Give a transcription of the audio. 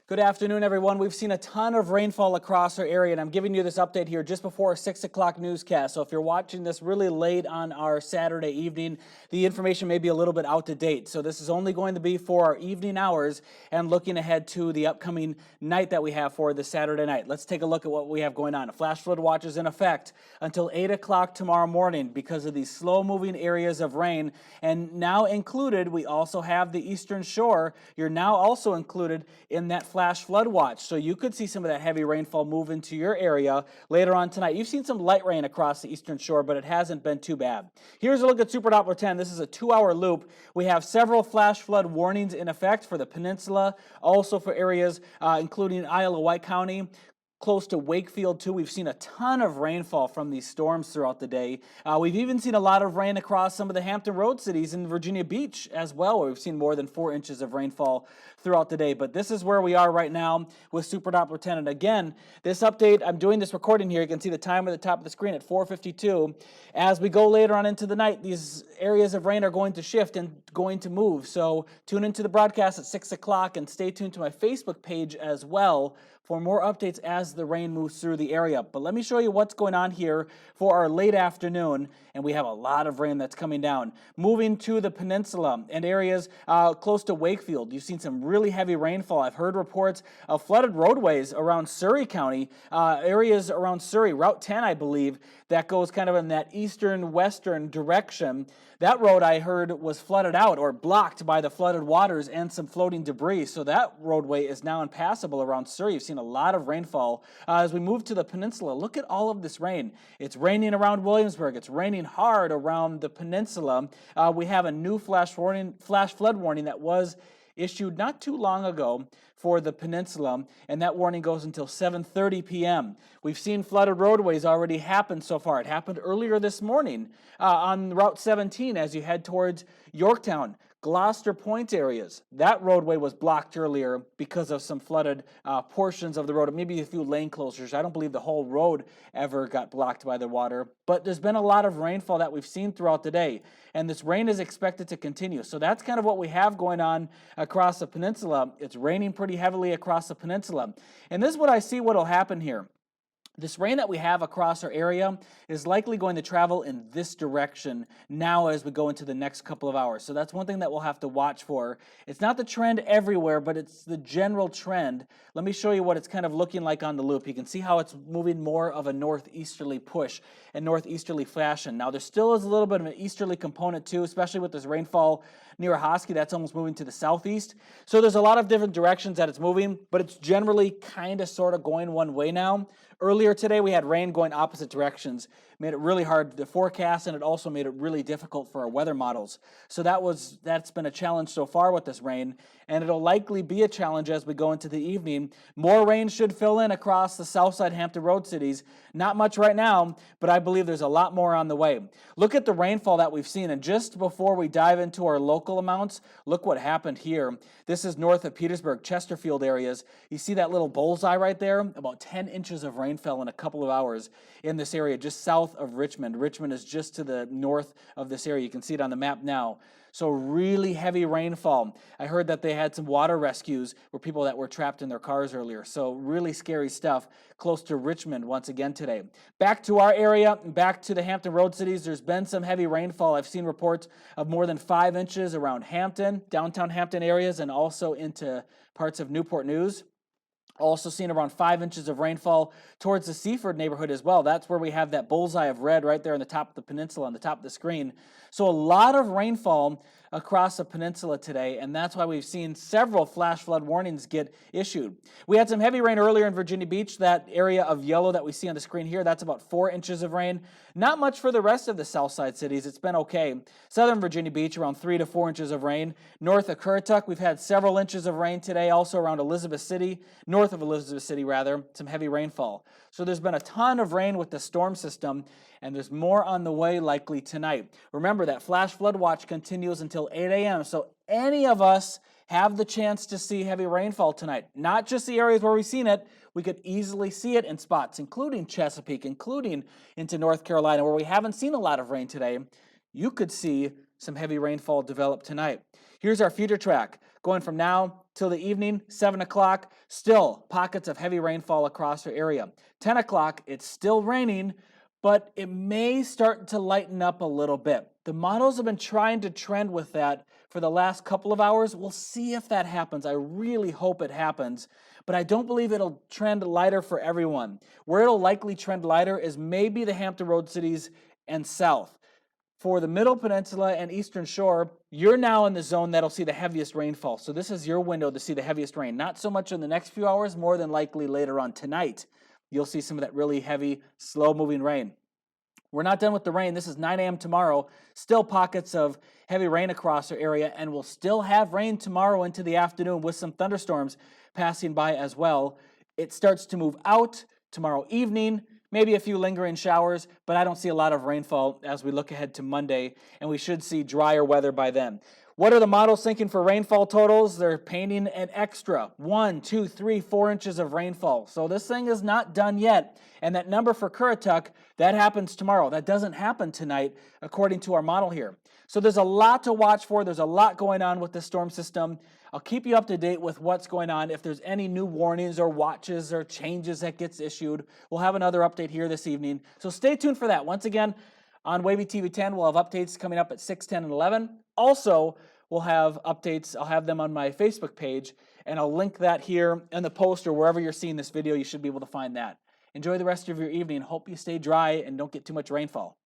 Good afternoon, everyone. We've seen a ton of rainfall across our area, and I'm giving you this update here just before our 6 o'clock newscast. So if you're watching this really late on our Saturday evening, the information may be a little bit out of date. So this is only going to be for our evening hours and looking ahead to the upcoming night that we have for the Saturday night. Let's take a look at what we have going on. A flash flood watch is in effect until 8 o'clock tomorrow morning because of these slow-moving areas of rain. And now included, we also have the eastern shore. You're now also included in that flash flood watch. So you could see some of that heavy rainfall move into your area later on tonight. You've seen some light rain across the eastern shore, but it hasn't been too bad. Here's a look at Super Doppler 10. This is a 2-hour loop. We have several flash flood warnings in effect for the peninsula, also for areas including Iowa-White County, close to Wakefield too. We've seen a ton of rainfall from these storms throughout the day. We've even seen a lot of rain across some of the Hampton Road cities in Virginia Beach as well, where we've seen more than 4 inches of rainfall throughout the day. But this is where we are right now with Super Doppler 10. And again, this update, I'm doing this recording here. You can see the time at the top of the screen at 4:52. As we go later on into the night, these areas of rain are going to shift and going to move. So tune into the broadcast at 6 o'clock and stay tuned to my Facebook page as well for more updates as the rain moves through the area. But let me show you what's going on here for our late afternoon, and we have a lot of rain that's coming down. Moving to the peninsula and areas close to Wakefield, you've seen some really heavy rainfall. I've heard reports of flooded roadways around Surry County, areas around Surry, Route 10, I believe, that goes kind of in that eastern-western direction. That road, I heard, was flooded out or blocked by the flooded waters and some floating debris. So that roadway is now impassable around Surry. You've seen a lot of rainfall. As we move to the peninsula, look at all of this rain. It's raining around Williamsburg. It's raining hard around the peninsula. We have a new flash flood warning that was issued not too long ago for the peninsula, and that warning goes until 7:30 p.m. We've seen flooded roadways already happen so far. It happened earlier this morning on Route 17 as you head towards Yorktown, Gloucester Point areas. That roadway was blocked earlier because of some flooded portions of the road, maybe a few lane closures. I don't believe the whole road ever got blocked by the water, but there's been a lot of rainfall that we've seen throughout the day, and this rain is expected to continue. So that's kind of what we have going on across the peninsula. It's raining pretty heavily across the peninsula, and this is what I see what will happen here. This rain that we have across our area is likely going to travel in this direction now as we go into the next couple of hours. So that's one thing that we'll have to watch for. It's not the trend everywhere, but it's the general trend. Let me show you what it's kind of looking like on the loop. You can see how it's moving more of a northeasterly push and northeasterly fashion. Now there still is a little bit of an easterly component too, especially with this rainfall near Hosky. That's almost moving to the southeast. So there's a lot of different directions that it's moving, but it's generally kind of sort of going one way now. Earlier today, we had rain going opposite directions. Made it really hard to forecast, and it also made it really difficult for our weather models. So that's been a challenge so far with this rain, and it'll likely be a challenge as we go into the evening. More rain should fill in across the Southside Hampton Road cities. Not much right now, but I believe there's a lot more on the way. Look at the rainfall that we've seen, and just before we dive into our local amounts, look what happened here. This is north of Petersburg, Chesterfield areas. You see that little bullseye right there? About 10 inches of rain fell in a couple of hours in this area, just south of Richmond. Richmond is just to the north of this area. You can see it on the map now. So really heavy rainfall. I heard that they had some water rescues for people that were trapped in their cars earlier. So really scary stuff close to Richmond once again today. Back to our area, back to the Hampton Road cities. There's been some heavy rainfall. I've seen reports of more than 5 inches around Hampton, downtown Hampton areas, and also into parts of Newport News. Also seen around 5 inches of rainfall towards the Seaford neighborhood as well. That's where we have that bullseye of red right there on the top of the peninsula, on the top of the screen. So a lot of rainfall across the peninsula today, and that's why we've seen several flash flood warnings get issued. We had some heavy rain earlier in Virginia Beach. That area of yellow that we see on the screen here, that's about 4 inches of rain. Not much for the rest of the south side cities. It's been okay. Southern Virginia Beach, around 3 to 4 inches of rain. North of Currituck, we've had several inches of rain today. Also around Elizabeth City, north of Elizabeth City rather, some heavy rainfall. So there's been a ton of rain with the storm system, and there's more on the way likely tonight. Remember that flash flood watch continues until 8 a.m. So any of us have the chance to see heavy rainfall tonight. Not just the areas where we've seen it. We could easily see it in spots, including Chesapeake, including into North Carolina, where we haven't seen a lot of rain today. You could see some heavy rainfall develop tonight. Here's our future track going from now till the evening, 7 o'clock, still pockets of heavy rainfall across our area. 10 o'clock, it's still raining, but it may start to lighten up a little bit. The models have been trying to trend with that for the last couple of hours. We'll see if that happens. I really hope it happens, but I don't believe it'll trend lighter for everyone. Where it'll likely trend lighter is maybe the Hampton Road cities and south. For the Middle Peninsula and Eastern Shore, you're now in the zone that'll see the heaviest rainfall. So this is your window to see the heaviest rain. Not so much in the next few hours, more than likely later on tonight. You'll see some of that really heavy, slow-moving rain. We're not done with the rain. This is 9 a.m. tomorrow. Still pockets of heavy rain across our area, and we'll still have rain tomorrow into the afternoon with some thunderstorms passing by as well. It starts to move out tomorrow evening. Maybe a few lingering showers, but I don't see a lot of rainfall as we look ahead to Monday, and we should see drier weather by then. What are the models thinking for rainfall totals? They're painting an extra 1, 2, 3, 4 inches of rainfall. So this thing is not done yet. And that number for Currituck, that happens tomorrow. That doesn't happen tonight, according to our model here. So there's a lot to watch for. There's a lot going on with the storm system. I'll keep you up to date with what's going on. If there's any new warnings or watches or changes that gets issued, we'll have another update here this evening. So stay tuned for that. Once again, on Wavy TV 10, we'll have updates coming up at 6, 10, and 11. Also, we'll have updates. I'll have them on my Facebook page, and I'll link that here in the post or wherever you're seeing this video. You should be able to find that. Enjoy the rest of your evening. Hope you stay dry and don't get too much rainfall.